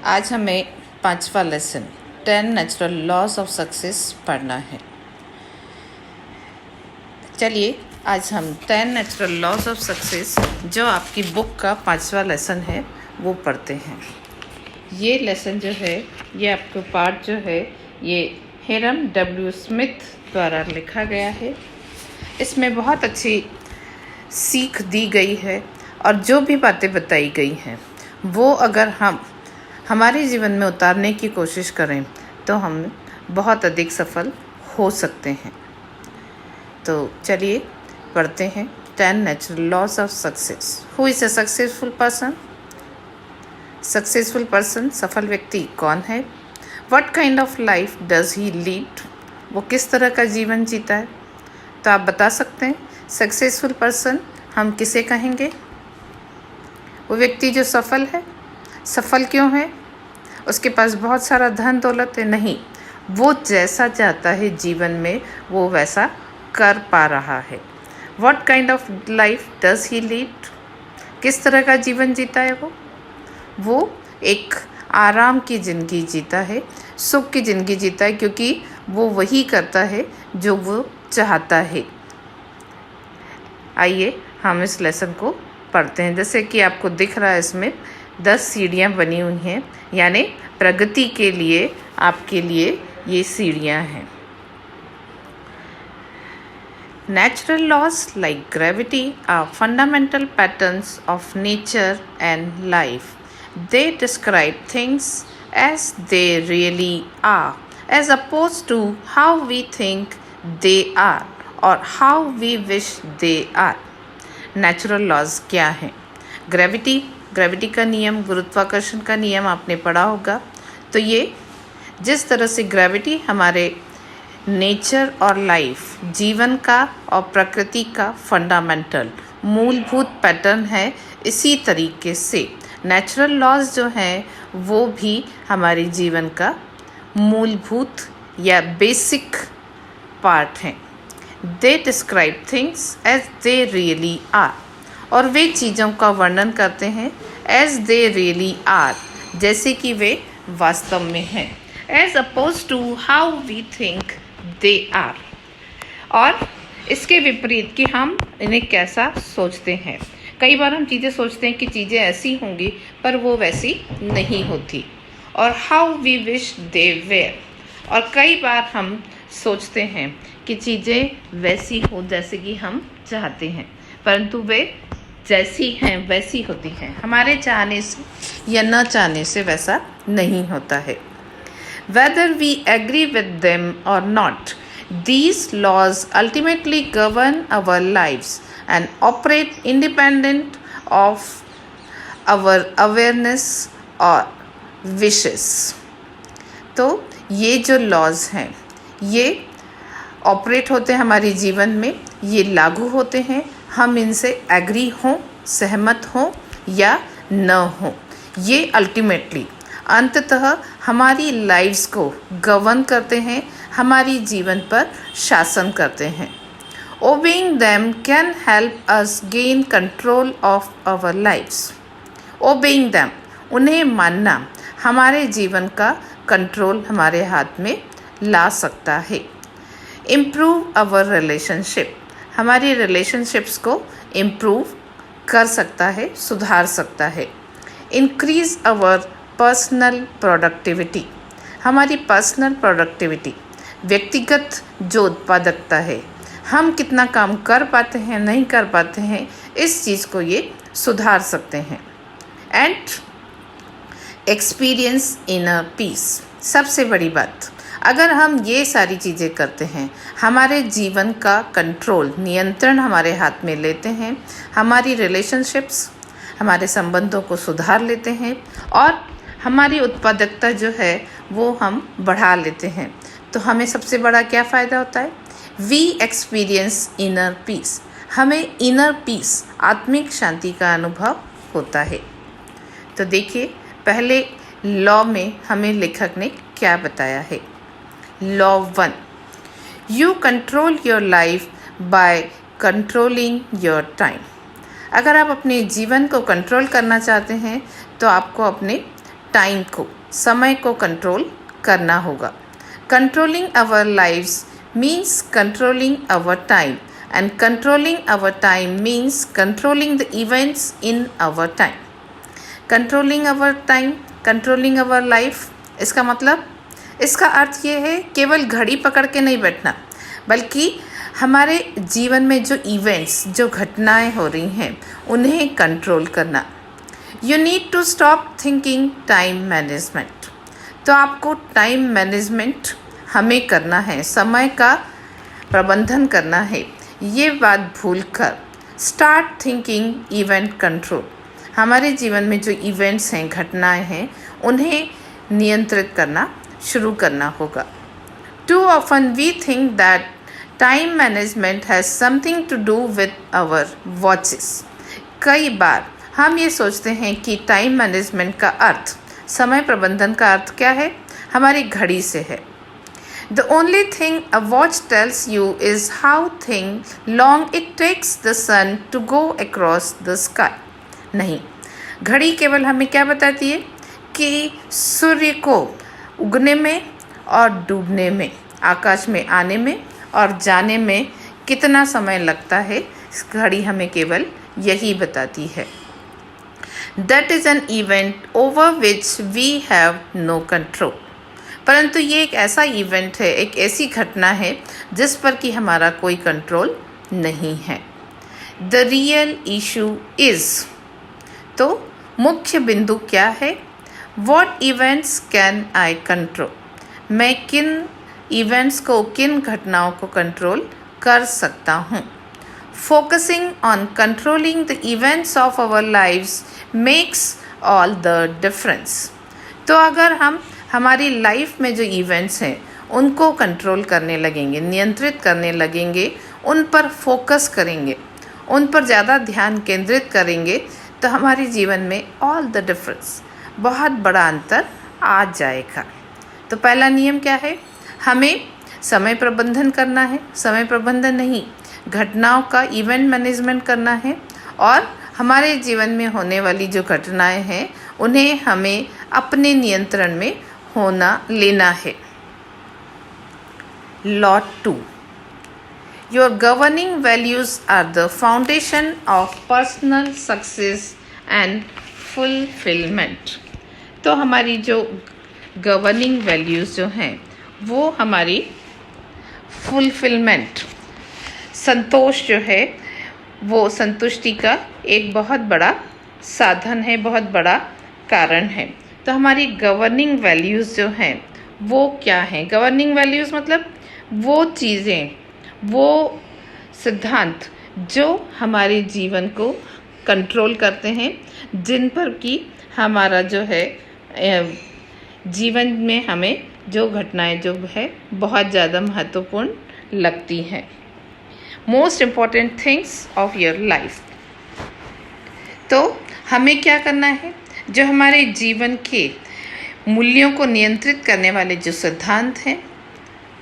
आज हमें 5वां lesson 10 natural laws of success पढ़ना है। चलिए आज हम 10 नेचुरल लॉज ऑफ सक्सेस जो आपकी बुक का 5वां लेसन है वो पढ़ते हैं। ये लेसन जो है ये आपको पार्ट जो है ये हिरम डब्ल्यू स्मिथ द्वारा लिखा गया है। इसमें बहुत अच्छी सीख दी गई है और जो भी बातें बताई गई हैं वो अगर हम हमारे जीवन में उतारने की कोशिश करें तो हम बहुत अधिक सफल हो सकते हैं। तो चलिए पढ़ते हैं 10 natural laws of success. Who is a successful person? Successful person सफल व्यक्ति कौन है? What kind of life does he lead? वो किस तरह का जीवन जीता है? तो आप बता सकते हैं सक्सेसफुल पर्सन हम किसे कहेंगे? वो व्यक्ति जो सफल है। सफल क्यों है? उसके पास बहुत सारा धन दौलत है? नहीं, वो जैसा चाहता है जीवन में वो वैसा कर पा रहा है। What kind of life does he lead? किस तरह का जीवन जीता है वो एक आराम की ज़िंदगी जीता है, सुख की ज़िंदगी जीता है, क्योंकि वो वही करता है जो वो चाहता है। आइए हम इस लेसन को पढ़ते हैं। जैसे कि आपको दिख रहा है इसमें 10 सीढ़ियाँ बनी हुई हैं, यानी प्रगति के लिए आपके लिए ये सीढ़ियाँ हैं। Natural laws like gravity are fundamental patterns of nature and life. They describe things as they really are, as opposed to how we think they are or how we wish they are. Natural laws क्या हैं? Gravity का नियम, गुरुत्वाकर्षण का नियम आपने पढ़ा होगा। तो ये जिस तरह से ग्रेविटी हमारे नेचर और लाइफ, जीवन का और प्रकृति का फंडामेंटल मूलभूत पैटर्न है, इसी तरीके से नेचुरल लॉज जो हैं वो भी हमारे जीवन का मूलभूत या बेसिक पार्ट हैं। They describe things as they really are, और वे चीज़ों का वर्णन करते हैं एज दे रियली आर, जैसे कि वे वास्तव में हैं, as opposed to how we think they are, और इसके विपरीत कि हम इन्हें कैसा सोचते हैं। कई बार हम चीज़ें सोचते हैं कि चीज़ें ऐसी होंगी पर वो वैसी नहीं होती। और how we wish they were, और कई बार हम सोचते हैं कि चीज़ें वैसी हो जैसे कि हम चाहते हैं, परंतु वे जैसी हैं वैसी होती हैं, हमारे चाहने से या न चाहने से वैसा नहीं होता है। Whether we agree with them or not, these laws ultimately govern our lives and operate independent of our awareness or wishes. तो ये जो लॉज हैं ये ऑपरेट होते हैं हमारे जीवन में, ये लागू होते हैं, हम इनसे एग्री हों, सहमत हों या न हों। ये अल्टीमेटली अंततः हमारी लाइव्स को गवर्न करते हैं, हमारी जीवन पर शासन करते हैं। Obeying them can help us gain control of our lives. Obeying them, उन्हें मानना हमारे जीवन का कंट्रोल हमारे हाथ में ला सकता है। इम्प्रूव आवर रिलेशनशिप, हमारी रिलेशनशिप्स को इम्प्रूव कर सकता है, सुधार सकता है। इंक्रीज आवर पर्सनल प्रोडक्टिविटी, हमारी पर्सनल प्रोडक्टिविटी, व्यक्तिगत जो उत्पादकता है, हम कितना काम कर पाते हैं नहीं कर पाते हैं, इस चीज़ को ये सुधार सकते हैं। एंड एक्सपीरियंस इनर पीस, सबसे बड़ी बात, अगर हम ये सारी चीज़ें करते हैं, हमारे जीवन का कंट्रोल, नियंत्रण हमारे हाथ में लेते हैं, हमारी रिलेशनशिप्स, हमारे संबंधों को सुधार लेते हैं और हमारी उत्पादकता जो है वो हम बढ़ा लेते हैं, तो हमें सबसे बड़ा क्या फ़ायदा होता है? वी एक्सपीरियंस इनर पीस, हमें इनर पीस, आत्मिक शांति का अनुभव होता है। तो देखिए पहले लॉ में हमें लेखक ने क्या बताया है। Law 1, you control your life by controlling your time. अगर आप अपने जीवन को कंट्रोल करना चाहते हैं तो आपको अपने टाइम को, समय को कंट्रोल करना होगा। Controlling our lives means controlling our time, and controlling our time means controlling the events in our time. Controlling our time, controlling our life, इसका मतलब, इसका अर्थ ये है केवल घड़ी पकड़ के नहीं बैठना, बल्कि हमारे जीवन में जो इवेंट्स, जो घटनाएं हो रही हैं, उन्हें कंट्रोल करना। You need to stop thinking time management. तो आपको टाइम मैनेजमेंट हमें करना है, समय का प्रबंधन करना है। ये बात भूलकर स्टार्ट थिंकिंग इवेंट कंट्रोल। हमारे जीवन में जो इवेंट्स हैं, घटनाएं हैं, उन्हें नियंत्रित करना शुरू करना होगा। Too often we think that time management has something to do with our watches. कई बार हम ये सोचते हैं कि टाइम मैनेजमेंट का अर्थ, समय प्रबंधन का अर्थ क्या है? हमारी घड़ी से है। The only thing a watch tells you is how long it takes the sun to go across the sky. नहीं, घड़ी केवल हमें क्या बताती है कि सूर्य को उगने में और डूबने में, आकाश में आने में और जाने में कितना समय लगता है। घड़ी हमें केवल यही बताती है। That is an event over which we have no control. परंतु ये एक ऐसा इवेंट है, एक ऐसी घटना है जिस पर कि हमारा कोई कंट्रोल नहीं है। The real issue is, तो मुख्य बिंदु क्या है? What events can I control? मैं किन इवेंट्स को, किन घटनाओं को कंट्रोल कर सकता हूँ। Focusing on controlling the events of our lives makes all the difference. तो अगर हम हमारी लाइफ में जो इवेंट्स हैं उनको कंट्रोल करने लगेंगे, नियंत्रित करने लगेंगे, उन पर फोकस करेंगे, उन पर ज़्यादा ध्यान केंद्रित करेंगे, तो हमारे जीवन में ऑल द डिफरेंस, बहुत बड़ा अंतर आ जाएगा। तो पहला नियम क्या है? हमें समय प्रबंधन करना है। समय प्रबंधन नहीं, घटनाओं का इवेंट मैनेजमेंट करना है, और हमारे जीवन में होने वाली जो घटनाएं हैं उन्हें हमें अपने नियंत्रण में लेना है। Law 2. Your governing values are the foundation of personal success and fulfillment. तो हमारी जो गवर्निंग वैल्यूज़ जो हैं वो हमारी फुलफिलमेंट, संतोष जो है, वो संतुष्टि का एक बहुत बड़ा साधन है, बहुत बड़ा कारण है। तो हमारी गवर्निंग वैल्यूज़ जो हैं वो क्या हैं? गवर्निंग वैल्यूज़ मतलब वो चीज़ें, वो सिद्धांत जो हमारे जीवन को कंट्रोल करते हैं, जिन पर कि हमारा जो है जीवन में हमें जो घटनाएं जो है बहुत ज़्यादा महत्वपूर्ण लगती हैं। Most important things of your life. तो हमें क्या करना है? जो हमारे जीवन के मूल्यों को नियंत्रित करने वाले जो सिद्धांत हैं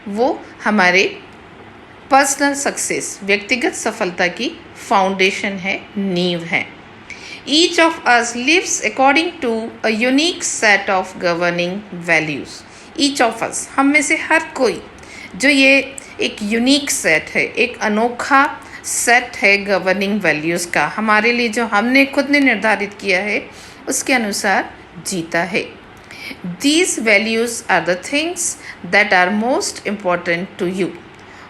वो हमारे पर्सनल सक्सेस, व्यक्तिगत सफलता की फाउंडेशन है, नींव है। Each of us lives according to a unique set of governing values. Each of us, हम में से हर कोई, जो ये एक यूनिक सेट है, एक अनोखा सेट है गवर्निंग वैल्यूज़ का, हमारे लिए जो हमने खुद ने निर्धारित किया है उसके अनुसार जीता है। These values are the things that are most important to you.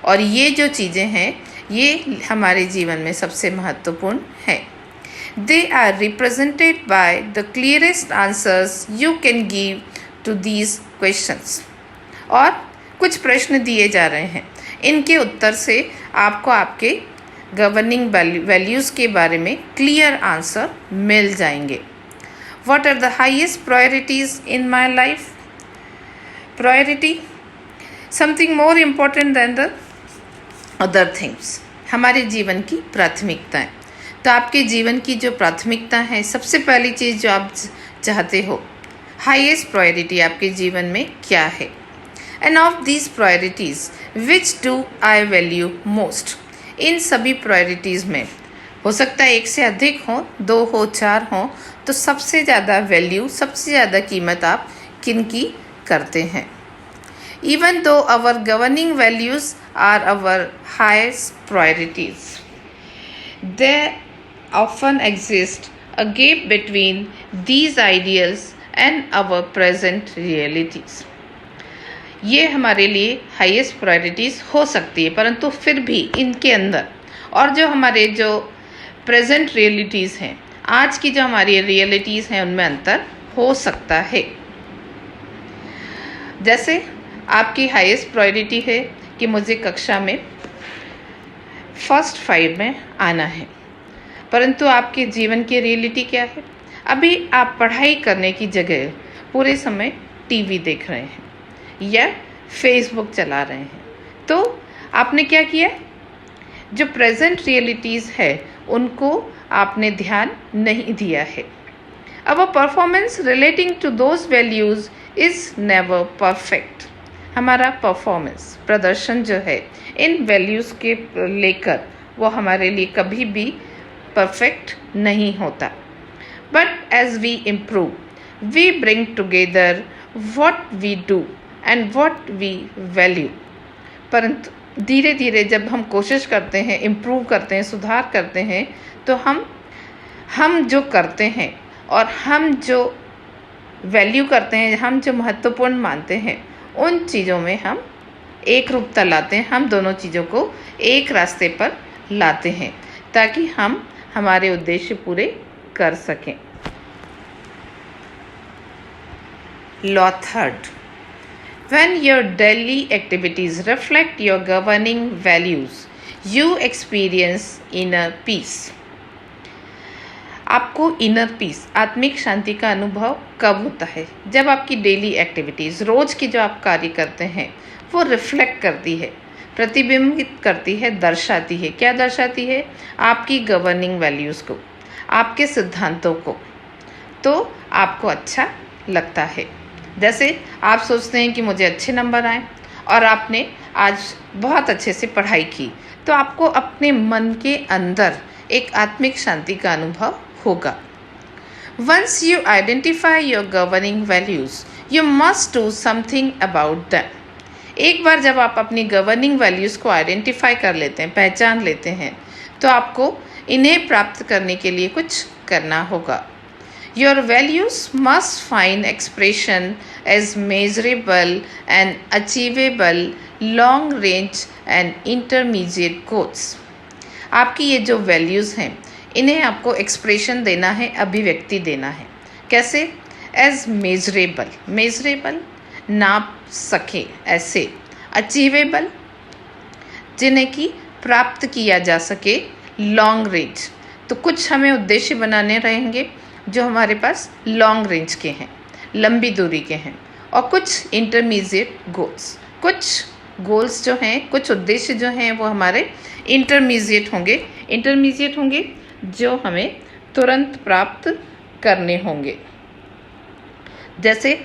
और ये जो चीज़ें हैं ये हमारे जीवन में सबसे महत्वपूर्ण है। They are represented by the clearest answers you can give to these questions. और कुछ प्रश्न दिए जा रहे हैं, इनके उत्तर से आपको आपके गवर्निंग वैल्यूज़ के बारे में क्लियर आंसर मिल जाएंगे। What are the highest priorities in my life? Priority, something more important than the other things. हमारे जीवन की प्राथमिकताएं। तो आपके जीवन की जो प्राथमिकता है, सबसे पहली चीज़ जो आप चाहते हो, हाईएस्ट प्रायोरिटी आपके जीवन में क्या है? And of these priorities which do I value most? इन सभी प्रायोरिटीज़ में हो सकता है एक से अधिक हो, 2 हो, 4 हो, तो सबसे ज़्यादा वैल्यू, सबसे ज़्यादा कीमत आप किन की करते हैं? Even though our governing values are our highest priorities, there often exists a gap between these ideals and our present realities. ये हमारे लिए हाईएस्ट प्रायोरिटीज़ हो सकती है, परंतु फिर भी इनके अंदर और जो हमारे जो प्रेजेंट रियलिटीज़ हैं, आज की जो हमारी रियलिटीज़ हैं, उनमें अंतर हो सकता है। जैसे आपकी हाईएस्ट प्रायोरिटी है कि मुझे कक्षा में फर्स्ट 5 में आना है, परंतु आपके जीवन की रियलिटी क्या है? अभी आप पढ़ाई करने की जगह पूरे समय टीवी देख रहे हैं या फेसबुक चला रहे हैं। तो आपने क्या किया? जो प्रेजेंट रियलिटीज़ है उनको आपने ध्यान नहीं दिया है। Our performance relating to those values is never perfect. हमारा परफॉर्मेंस, प्रदर्शन जो है इन वैल्यूज़ के लेकर, वो हमारे लिए कभी भी परफेक्ट नहीं होता। But as we improve we bring together what we do and what we value. परंतु धीरे धीरे जब हम कोशिश करते हैं, इम्प्रूव करते हैं, सुधार करते हैं, तो हम जो करते हैं और हम जो वैल्यू करते हैं, हम जो महत्वपूर्ण मानते हैं, उन चीज़ों में हम एक रूपता लाते हैं। हम दोनों चीज़ों को एक रास्ते पर लाते हैं ताकि हम हमारे उद्देश्य पूरे कर सकें। Law third, when your daily activities reflect your governing values, you experience inner peace. आपको इनर पीस, आत्मिक शांति का अनुभव कब होता है? जब आपकी डेली एक्टिविटीज़, रोज़ की जो आप कार्य करते हैं, वो रिफ्लेक्ट करती है, प्रतिबिंबित करती है, दर्शाती है। क्या दर्शाती है? आपकी गवर्निंग वैल्यूज़ को, आपके सिद्धांतों को। तो आपको अच्छा लगता है। जैसे आप सोचते हैं कि मुझे अच्छे नंबर आए और आपने आज बहुत अच्छे से पढ़ाई की, तो आपको अपने मन के अंदर एक आत्मिक शांति का अनुभव होगा। Once you identify your governing values, you must do something about them. एक बार जब आप अपनी गवर्निंग वैल्यूज़ को आइडेंटिफाई कर लेते हैं, पहचान लेते हैं, तो आपको इन्हें प्राप्त करने के लिए कुछ करना होगा। Your values must find expression as measurable and achievable long range and intermediate goals. आपकी ये जो वैल्यूज़ हैं, इन्हें आपको एक्सप्रेशन देना है, अभिव्यक्ति देना है। कैसे? एज मेजरेबल, मेजरेबल नाप सके ऐसे, अचीवेबल जिन्हें कि प्राप्त किया जा सके, लॉन्ग रेंज। तो कुछ हमें उद्देश्य बनाने रहेंगे जो हमारे पास लॉन्ग रेंज के हैं, लंबी दूरी के हैं, और कुछ इंटरमीडिएट गोल्स। कुछ गोल्स जो हैं, कुछ उद्देश्य जो हैं, वो हमारे इंटरमीडिएट होंगे जो हमें तुरंत प्राप्त करने होंगे। जैसे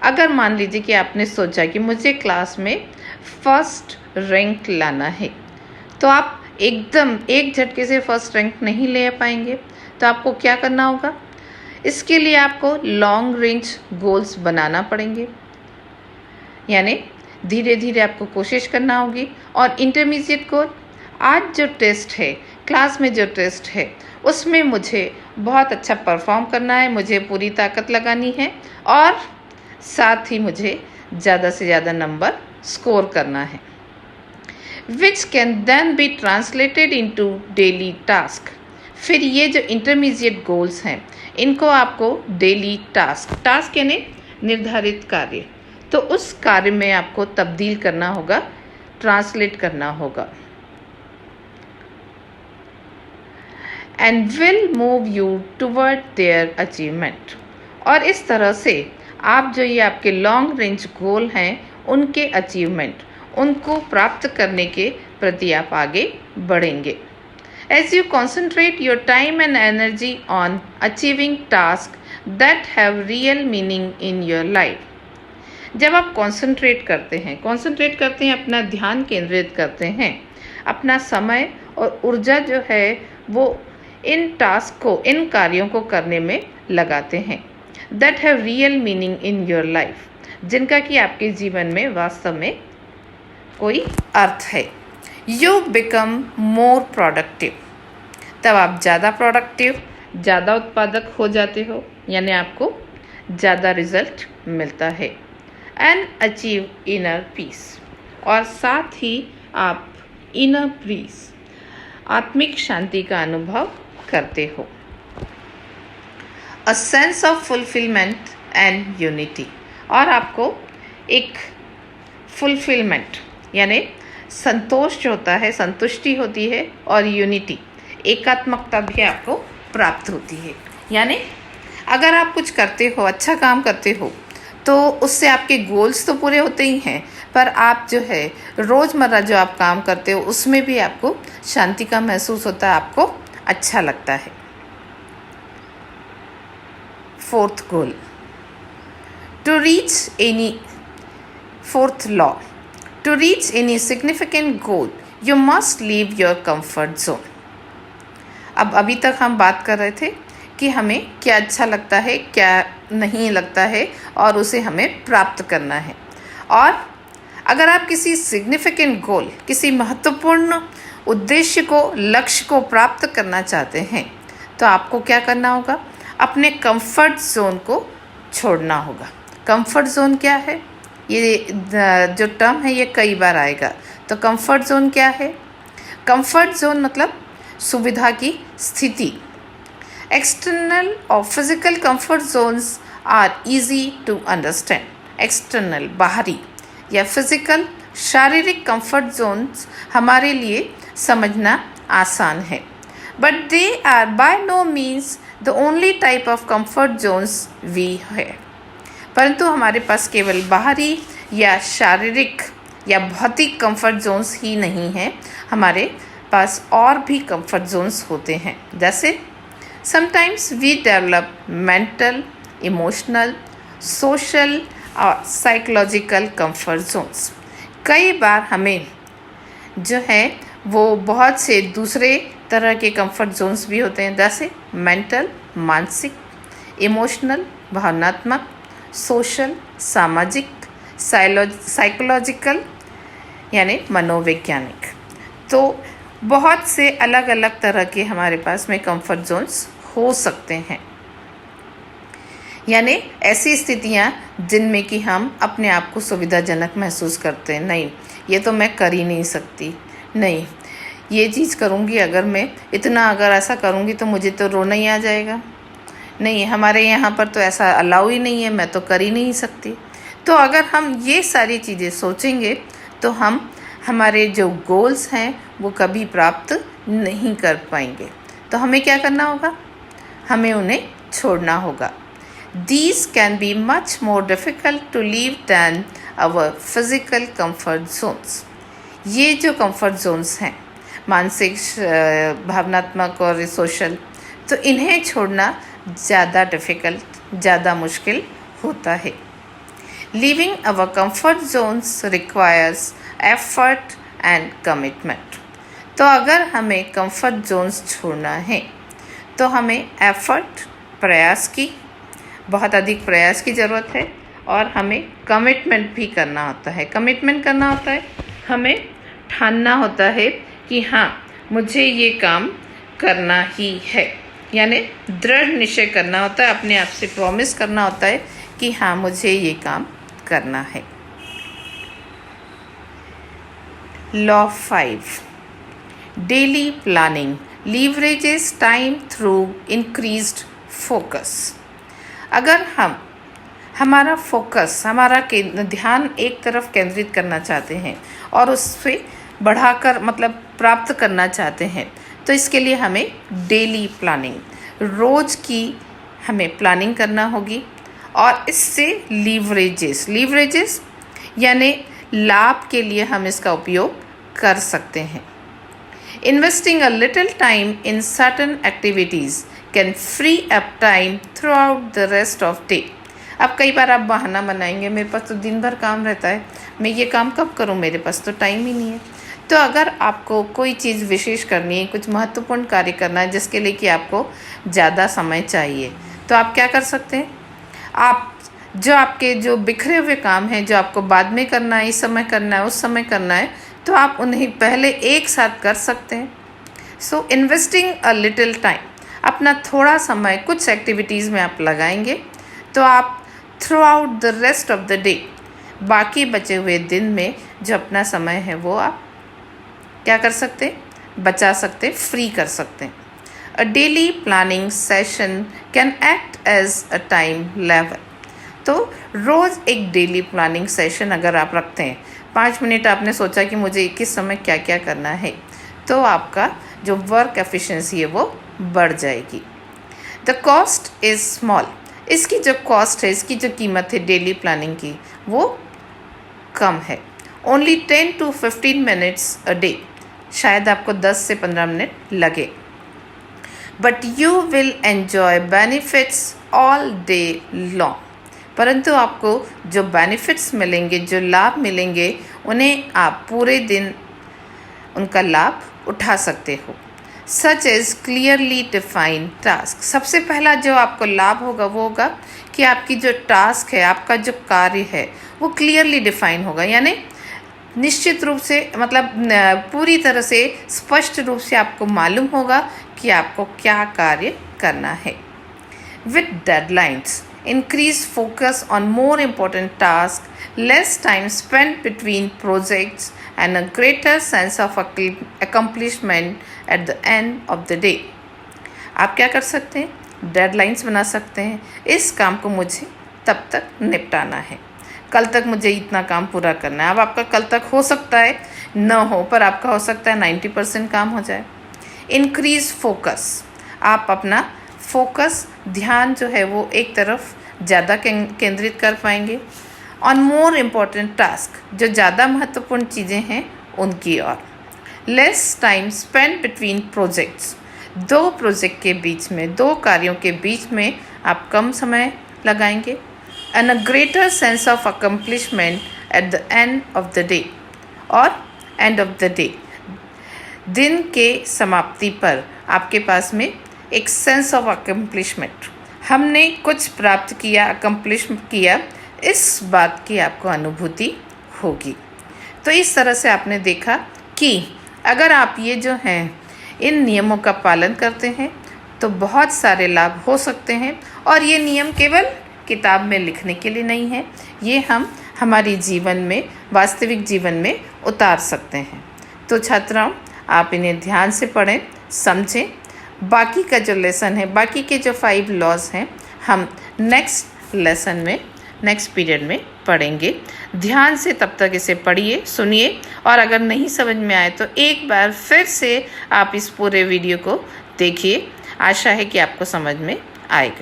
अगर मान लीजिए कि आपने सोचा कि मुझे क्लास में फर्स्ट रैंक लाना है, तो आप एकदम एक झटके से फर्स्ट रैंक नहीं ले पाएंगे। तो आपको क्या करना होगा? इसके लिए आपको लॉन्ग रेंज गोल्स बनाना पड़ेंगे, यानी धीरे धीरे आपको कोशिश करना होगी। और इंटरमीडिएट गोल, आज जो टेस्ट है, क्लास में जो टेस्ट है, उसमें मुझे बहुत अच्छा परफॉर्म करना है, मुझे पूरी ताकत लगानी है और साथ ही मुझे ज़्यादा से ज़्यादा नंबर स्कोर करना है, which can then be translated into daily task. फिर ये जो इंटरमीडिएट गोल्स हैं, इनको आपको डेली टास्क यानी निर्धारित कार्य, तो उस कार्य में आपको तब्दील करना होगा, ट्रांसलेट करना होगा। And will move you toward their achievement. और इस तरह से आप जो ये आपके लॉन्ग रेंज गोल हैं, उनके अचीवमेंट, उनको प्राप्त करने के प्रति आप आगे बढ़ेंगे। As you concentrate your time and energy on achieving tasks that have real meaning in your life. जब आप कंसंट्रेट करते हैं, अपना ध्यान केंद्रित करते हैं, अपना समय और ऊर्जा जो है वो इन कार्यों को करने में लगाते हैं that have real meaning in your life, जिनका कि आपके जीवन में वास्तव में कोई अर्थ है। यू बिकम मोर प्रोडक्टिव, तब आप ज़्यादा प्रोडक्टिव, ज़्यादा उत्पादक हो जाते हो, यानी आपको ज़्यादा रिजल्ट मिलता है। एंड अचीव इनर पीस, और साथ ही आप इनर पीस, आत्मिक शांति का अनुभव करते हो। A sense of fulfilment and unity, और आपको एक फुलफिलमेंट यानी संतोष जो होता है, संतुष्टि होती है, और यूनिटी, एकात्मकता भी आपको प्राप्त होती है। यानी अगर आप कुछ करते हो, अच्छा काम करते हो, तो उससे आपके गोल्स तो पूरे होते ही हैं, पर आप जो है रोज़मर्रा जो आप काम करते हो उसमें भी आपको शांति का महसूस होता है, आपको अच्छा लगता है। Fourth goal, to reach any fourth law, to reach any significant goal you must leave your comfort zone. अब अभी तक हम बात कर रहे थे कि हमें क्या अच्छा लगता है, क्या नहीं लगता है, और उसे हमें प्राप्त करना है। और अगर आप किसी सिग्निफिकेंट गोल, किसी महत्वपूर्ण उद्देश्य को, लक्ष्य को प्राप्त करना चाहते हैं, तो आपको क्या करना होगा? अपने कंफर्ट जोन को छोड़ना होगा। कंफर्ट जोन क्या है? ये जो टर्म है ये कई बार आएगा। तो कंफर्ट जोन क्या है? कंफर्ट जोन मतलब सुविधा की स्थिति। एक्सटर्नल और physical comfort zones are easy to understand. External, बाहरी, या फिजिकल, शारीरिक कंफर्ट जोन्स हमारे लिए समझना आसान है, but they are by no means the only type of comfort zones we है। परंतु हमारे पास केवल बाहरी या शारीरिक या भौतिक कंफर्ट जोन्स ही नहीं हैं, हमारे पास और भी कंफर्ट जोन्स होते हैं। जैसे sometimes we develop mental, emotional, social और साइकोलॉजिकल कंफर्ट जोन्स। कई बार हमें जो है वो बहुत से दूसरे तरह के कंफर्ट जोन्स भी होते हैं, जैसे मेंटल, मानसिक, इमोशनल, भावनात्मक, सोशल, सामाजिक, साइकोलॉजिकल यानी मनोवैज्ञानिक। तो बहुत से अलग अलग तरह के हमारे पास में कंफर्ट जोन्स हो सकते हैं, यानी ऐसी स्थितियाँ जिनमें कि हम अपने आप को सुविधाजनक महसूस करते हैं। नहीं, ये तो मैं कर ही नहीं सकती, नहीं ये चीज़ करूँगी, अगर मैं इतना अगर ऐसा करूँगी तो मुझे तो रोना ही आ जाएगा, नहीं हमारे यहाँ पर तो ऐसा अलाउ ही नहीं है, मैं तो कर ही नहीं सकती। तो अगर हम ये सारी चीज़ें सोचेंगे तो हम हमारे जो गोल्स हैं वो कभी प्राप्त नहीं कर पाएंगे। तो हमें क्या करना होगा? हमें उन्हें छोड़ना होगा। These can be much more difficult to leave than our physical comfort zones. ये जो comfort zones हैं, मानसिक, भावनात्मक और सोशल, तो इन्हें छोड़ना ज़्यादा डिफ़िकल्ट, ज़्यादा मुश्किल होता है। Leaving our comfort zones requires effort and commitment. तो अगर हमें comfort zones छोड़ना है तो हमें effort, प्रयास की, बहुत अधिक प्रयास की ज़रूरत है, और हमें कमिटमेंट भी करना होता है। कमिटमेंट करना होता है, हमें ठानना होता है कि हाँ मुझे ये काम करना ही है, यानी दृढ़ निश्चय करना होता है, अपने आप से प्रॉमिस करना होता है कि हाँ मुझे ये काम करना है। Law 5, daily planning leverages time through increased focus. अगर हम हमारा फोकस, हमारा ध्यान एक तरफ केंद्रित करना चाहते हैं और उससे बढ़ाकर मतलब प्राप्त करना चाहते हैं, तो इसके लिए हमें डेली प्लानिंग, रोज़ की हमें प्लानिंग करना होगी, और इससे लीवरेजेस यानी लाभ के लिए हम इसका उपयोग कर सकते हैं। Investing a little time in certain activities can free up time through out the rest of day. अब कई बार आप बहाना बनाएंगे, मेरे पास तो दिन भर काम रहता है, मैं ये काम कब करूँ, मेरे पास तो टाइम ही नहीं है। तो अगर आपको कोई चीज़ विशेष करनी है, कुछ महत्वपूर्ण कार्य करना है जिसके लिए कि आपको ज़्यादा समय चाहिए, तो आप क्या कर सकते हैं? आप जो आपके जो बिखरे हुए काम हैं, जो आपको बाद में करना है, इस समय करना है, उस समय करना है, तो आप उन्हें पहले एक साथ कर सकते हैं। सो इन्वेस्टिंग अ लिटिल टाइम, अपना थोड़ा समय कुछ एक्टिविटीज़ में आप लगाएंगे तो आप through out the rest of the day, बाकी बचे हुए दिन में जो अपना समय है वो आप क्या कर सकते हैं? बचा सकते, फ्री कर सकते हैं। A daily planning session can act as a time level. तो रोज़ एक डेली प्लानिंग सेशन अगर आप रखते हैं, 5 मिनट आपने सोचा कि मुझे किस समय क्या क्या करना है, तो आपका जो वर्क एफिशिएंसी है वो बढ़ जाएगी। द कॉस्ट इज़ स्मॉल, इसकी जो कॉस्ट है, इसकी जो कीमत है डेली प्लानिंग की, वो कम है। Only 10 to 15 minutes a day, शायद आपको 10 से 15 मिनट लगे, but you will enjoy benefits all day long. परंतु आपको जो बेनिफिट्स मिलेंगे, जो लाभ मिलेंगे, उन्हें आप पूरे दिन उनका लाभ उठा सकते हो। Such as clearly defined task, सबसे पहला जो आपको लाभ होगा वो होगा कि आपकी जो टास्क है, आपका जो कार्य है, वो क्लियरली डिफाइन होगा, यानी निश्चित रूप से, मतलब पूरी तरह से स्पष्ट रूप से आपको मालूम होगा कि आपको क्या कार्य करना है। With deadlines increase focus on more important tasks, less time spent between projects, and a greater sense of accomplishment at the end of the day. आप क्या कर सकते हैं? डेडलाइंस बना सकते हैं, इस काम को मुझे तब तक निपटाना है, कल तक मुझे इतना काम पूरा करना है। अब आपका कल तक हो सकता है न हो, पर आपका हो सकता है 90% काम हो जाए। इंक्रीज फोकस, आप अपना फोकस, ध्यान जो है वो एक तरफ ज़्यादा केंद्रित कर पाएंगे। ऑन मोर इम्पॉर्टेंट टास्क, जो ज़्यादा महत्वपूर्ण चीज़ें हैं उनकी ओर। Less time spend between projects, 2 project के बीच में, 2 कार्यों के बीच में आप कम समय लगाएंगे। And a greater sense of accomplishment at the end of the day, और एंड ऑफ द डे, दिन के समाप्ति पर आपके पास में एक सेंस ऑफ अकम्पलिशमेंट, हमने कुछ प्राप्त किया, अकम्पलिश किया, इस बात की आपको अनुभूति होगी। तो इस तरह से आपने देखा कि अगर आप ये जो हैं इन नियमों का पालन करते हैं तो बहुत सारे लाभ हो सकते हैं। और ये नियम केवल किताब में लिखने के लिए नहीं है, ये हम हमारी जीवन में, वास्तविक जीवन में उतार सकते हैं। तो छात्राओं, आप इन्हें ध्यान से पढ़ें, समझें। बाकी का जो लेसन है, बाकी के जो 5 लॉज हैं, हम नेक्स्ट लेसन में, नेक्स्ट पीरियड में पढ़ेंगे। ध्यान से तब तक इसे पढ़िए, सुनिए, और अगर नहीं समझ में आए तो एक बार फिर से आप इस पूरे वीडियो को देखिए। आशा है कि आपको समझ में आएगा।